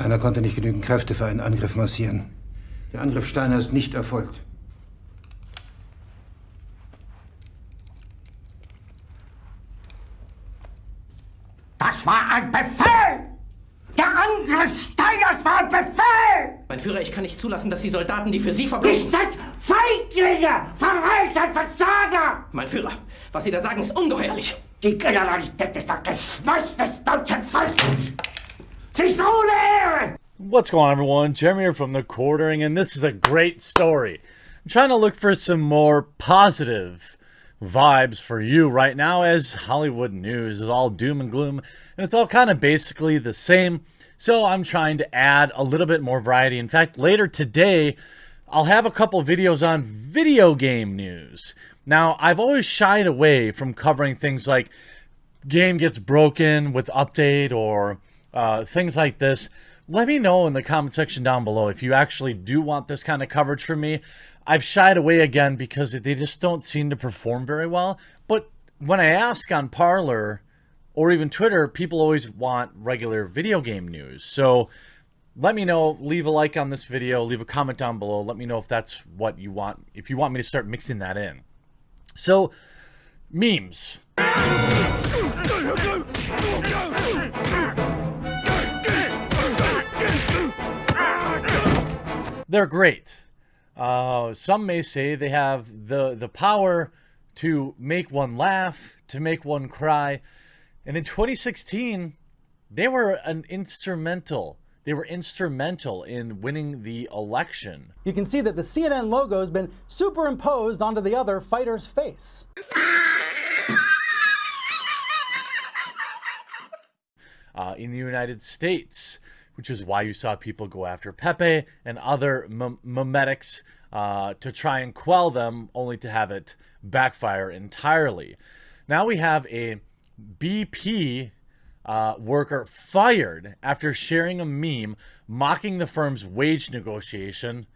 Steiner konnte nicht genügend Kräfte für einen Angriff massieren. Der Angriff Steiner ist nicht erfolgt. Das war ein Befehl! Der Angriff Steiners war ein Befehl! Mein Führer, ich kann nicht zulassen, dass die Soldaten, die für Sie verbringen... Nicht als Feiglinge! Verreiter, Versager! Mein Führer, was Sie da sagen, ist ungeheuerlich. Die Generalität ist das Geschmeiß des deutschen Volkes! Sie ist ohne Ehre! What's going on, everyone? Jeremy here from The Quartering, and this is a great story. I'm trying to look for some more positive vibes for you right now, as Hollywood news is all doom and gloom, and it's all kind of basically the same. So I'm trying to add a little bit more variety. In fact, later today, I'll have a couple videos on video game news. Now, I've always shied away from covering things like game gets broken with update or things like this. Let me know in the comment section down below if you actually do want this kind of coverage from me. I've shied away again because they just don't seem to perform very well. But when I ask on Parler or even Twitter, people always want regular video game news. So let me know, leave a like on this video, leave a comment down below. Let me know if that's what you want, if you want me to start mixing that in. So, memes. They're great. Some may say they have the power to make one laugh, to make one cry. And in 2016, they were instrumental in winning the election. You can see that the CNN logo has been superimposed onto the other fighter's face. In the United States, which is why you saw people go after Pepe and other memetics to try and quell them, only to have it backfire entirely. Now we have a BP worker fired after sharing a meme mocking the firm's wage negotiation,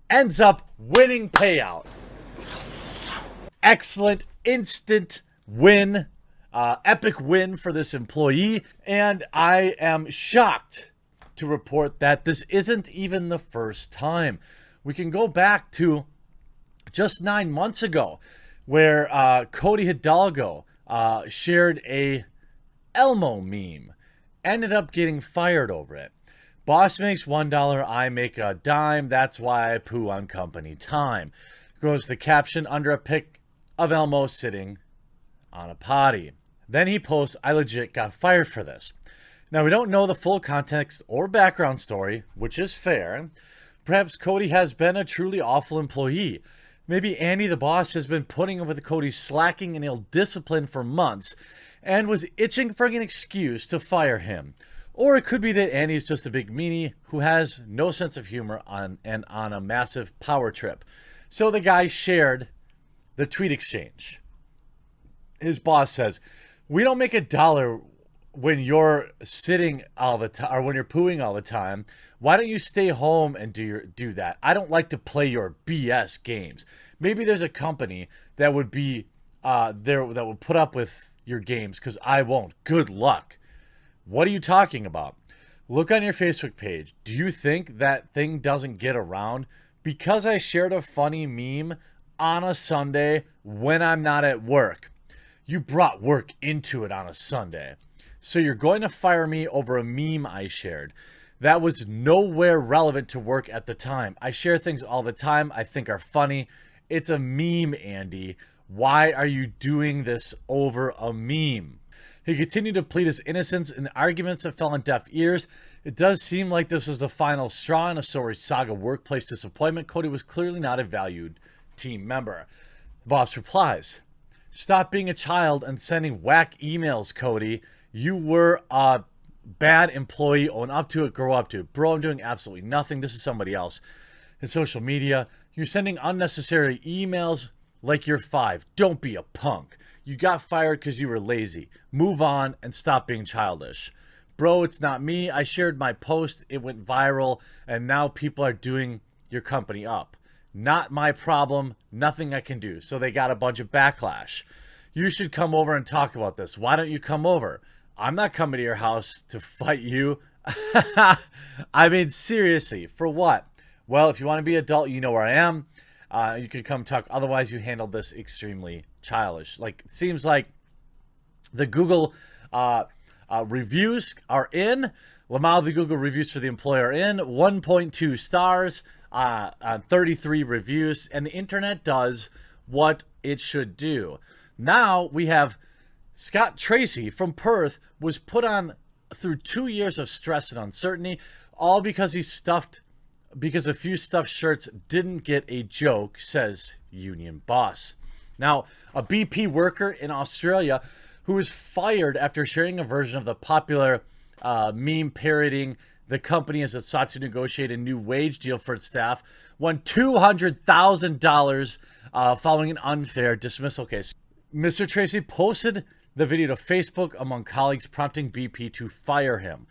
ends up winning payout. Excellent, instant win, epic win for this employee, and I am shocked to report that this isn't even the first time. We can go back to just 9 months ago where Cody Hidalgo shared a Elmo meme, ended up getting fired over it. Boss makes $1, I make a dime, that's why I poo on company time. Goes the caption under a pic of Elmo sitting on a potty. Then he posts, I legit got fired for this. Now, we don't know the full context or background story, which is fair. Perhaps Cody has been a truly awful employee. Maybe Andy, the boss, has been putting up with Cody's slacking and ill discipline for months and was itching for an excuse to fire him. Or it could be that Andy is just a big meanie who has no sense of humor on a massive power trip. So the guy shared the tweet exchange. His boss says, we don't make $1 when you're sitting all the time, or when you're pooing all the time. Why don't you stay home and do that? I don't like to play your BS games. Maybe there's a company that would be there that would put up with your games, because I won't. Good luck. What are you talking about? Look on your Facebook page. Do you think that thing doesn't get around? Because I shared a funny meme on a Sunday when I'm not at work. You brought work into it on a Sunday. So you're going to fire me over a meme I shared. That was nowhere relevant to work at the time. I share things all the time I think are funny. It's a meme, Andy. Why are you doing this over a meme? He continued to plead his innocence in the arguments that fell on deaf ears. It does seem like this was the final straw in a sorry saga workplace disappointment. Cody was clearly not a valued team member. The boss replies, stop being a child and sending whack emails, Cody. You were a bad employee. Own up to it. Grow up to it. Bro, I'm doing absolutely nothing. This is somebody else. In social media, you're sending unnecessary emails like you're 5. Don't be a punk. You got fired because you were lazy. Move on and stop being childish. Bro, it's not me. I shared my post. It went viral. And now people are doing your company up. Not my problem. Nothing I can do. So they got a bunch of backlash. You should come over and talk about this. Why don't you come over? I'm not coming to your house to fight you. I mean, seriously, for what? Well, if you want to be adult, you know where I am. You can come talk. Otherwise, you handled this extremely childish. Like, it seems like the Google reviews are in. Lamau, the Google reviews for the employer are in. 1.2 stars on 33 reviews. And the internet does what it should do. Now we have Scott Tracy from Perth was put on through 2 years of stress and uncertainty, all because because a few stuffed shirts didn't get a joke, says union boss. Now, a BP worker in Australia who was fired after sharing a version of the popular meme parroting the company as it sought to negotiate a new wage deal for its staff won $200,000 following an unfair dismissal case. Mr. Tracy posted the video to Facebook among colleagues, prompting BP to fire him.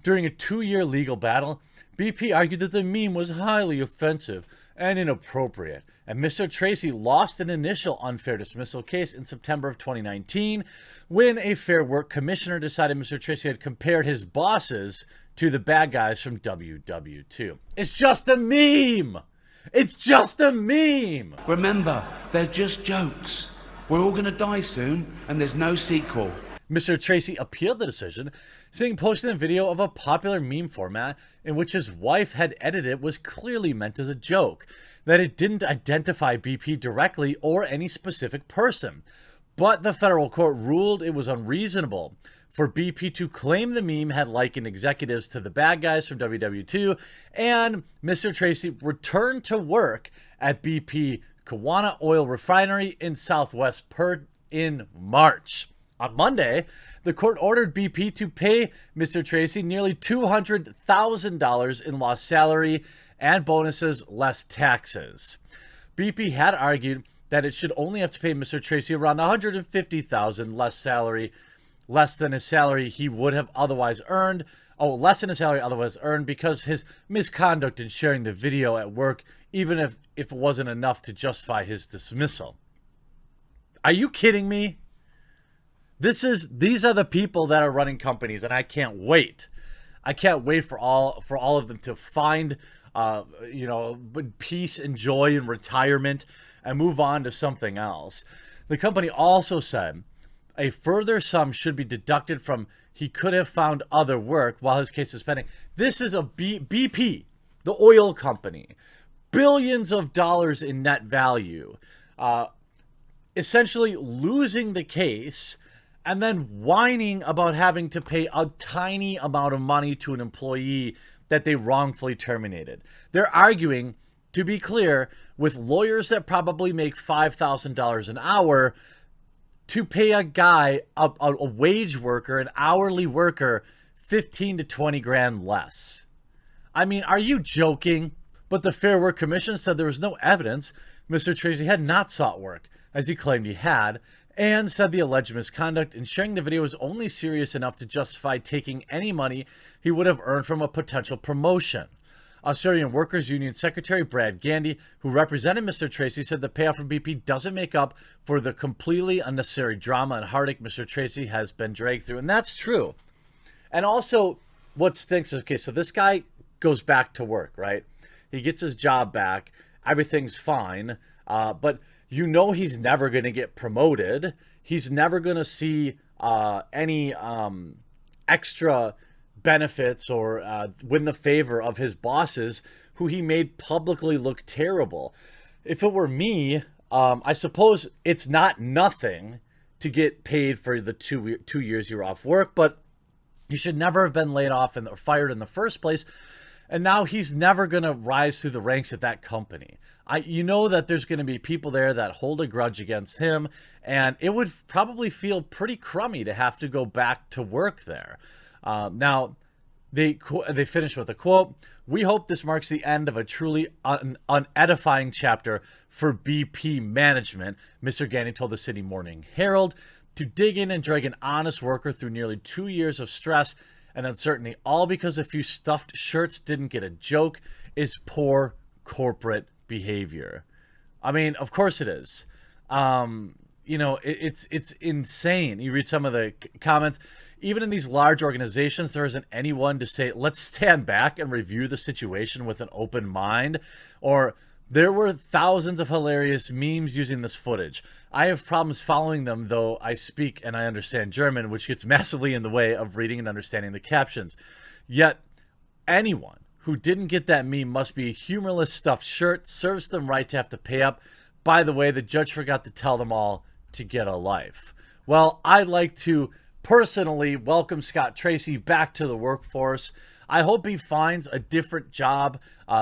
During a 2-year legal battle, BP argued that the meme was highly offensive and inappropriate, and Mr. Tracy lost an initial unfair dismissal case in September of 2019 when a Fair Work commissioner decided Mr. Tracy had compared his bosses to the bad guys from WW2. It's just a meme! It's just a meme! Remember, they're just jokes. We're all going to die soon, and there's no sequel. Mr. Tracy appealed the decision, saying posting a video of a popular meme format in which his wife had edited was clearly meant as a joke, that it didn't identify BP directly or any specific person. But the federal court ruled it was unreasonable for BP to claim the meme had likened executives to the bad guys from WW2, and Mr. Tracy returned to work at BP Kawana Oil Refinery in Southwest Perth in March. On Monday, the court ordered BP to pay Mr. Tracy nearly $200,000 in lost salary and bonuses less taxes. BP had argued that it should only have to pay Mr. Tracy around $150,000 less than his salary he would have otherwise earned. Less than his salary otherwise earned because his misconduct in sharing the video at work, even if it wasn't enough to justify his dismissal. Are you kidding me? These are the people that are running companies, and I can't wait. I can't wait for all of them to find peace and joy in retirement and move on to something else. The company also said a further sum should be deducted from he could have found other work while his case is pending. This is a BP, the oil company, billions of dollars in net value, essentially losing the case and then whining about having to pay a tiny amount of money to an employee that they wrongfully terminated. They're arguing, to be clear, with lawyers that probably make $5,000 an hour to pay a guy, a wage worker, an hourly worker, 15 to 20 grand less. I mean, are you joking? But the Fair Work Commission said there was no evidence Mr. Tracy had not sought work, as he claimed he had, and said the alleged misconduct in sharing the video was only serious enough to justify taking any money he would have earned from a potential promotion. Australian Workers Union Secretary Brad Gandy, who represented Mr. Tracy, said the payoff from BP doesn't make up for the completely unnecessary drama and heartache Mr. Tracy has been dragged through. And that's true. And also, what stinks is, okay, so this guy goes back to work, right? He gets his job back. Everything's fine. But you know he's never going to get promoted. He's never going to see any extra benefits or win the favor of his bosses, who he made publicly look terrible. If it were me, I suppose it's not nothing to get paid for the 2 years you were off work, but he should never have been laid off or fired in the first place. And now he's never going to rise through the ranks at that company. You know that there's going to be people there that hold a grudge against him, and it would probably feel pretty crummy to have to go back to work there. Now, they finish with a quote: "We hope this marks the end of a truly unedifying chapter for BP management," Mr. Gandy told the Sydney Morning Herald. "To dig in and drag an honest worker through nearly 2 years of stress and uncertainty, all because a few stuffed shirts didn't get a joke, is poor corporate behavior." I mean, of course it is. you know, it's insane. You read some of the comments. Even in these large organizations, there isn't anyone to say, let's stand back and review the situation with an open mind. Or there were thousands of hilarious memes using this footage. I have problems following them, though I speak and I understand German, which gets massively in the way of reading and understanding the captions. Yet, anyone who didn't get that meme must be a humorless stuffed shirt. Serves them right to have to pay up. By the way, the judge forgot to tell them all to get a life. Well, I'd like to personally welcome Scott Tracy back to the workforce. I hope he finds a different job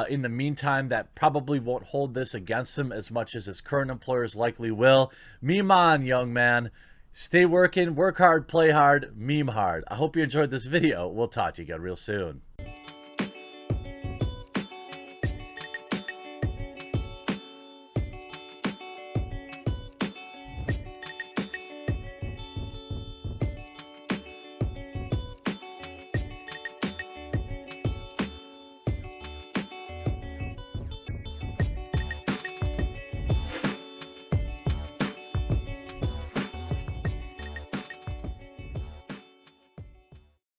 in the meantime that probably won't hold this against him as much as his current employers likely will. Meme on, young man. Stay working, work hard, play hard, meme hard. I hope you enjoyed this video. We'll talk to you again real soon.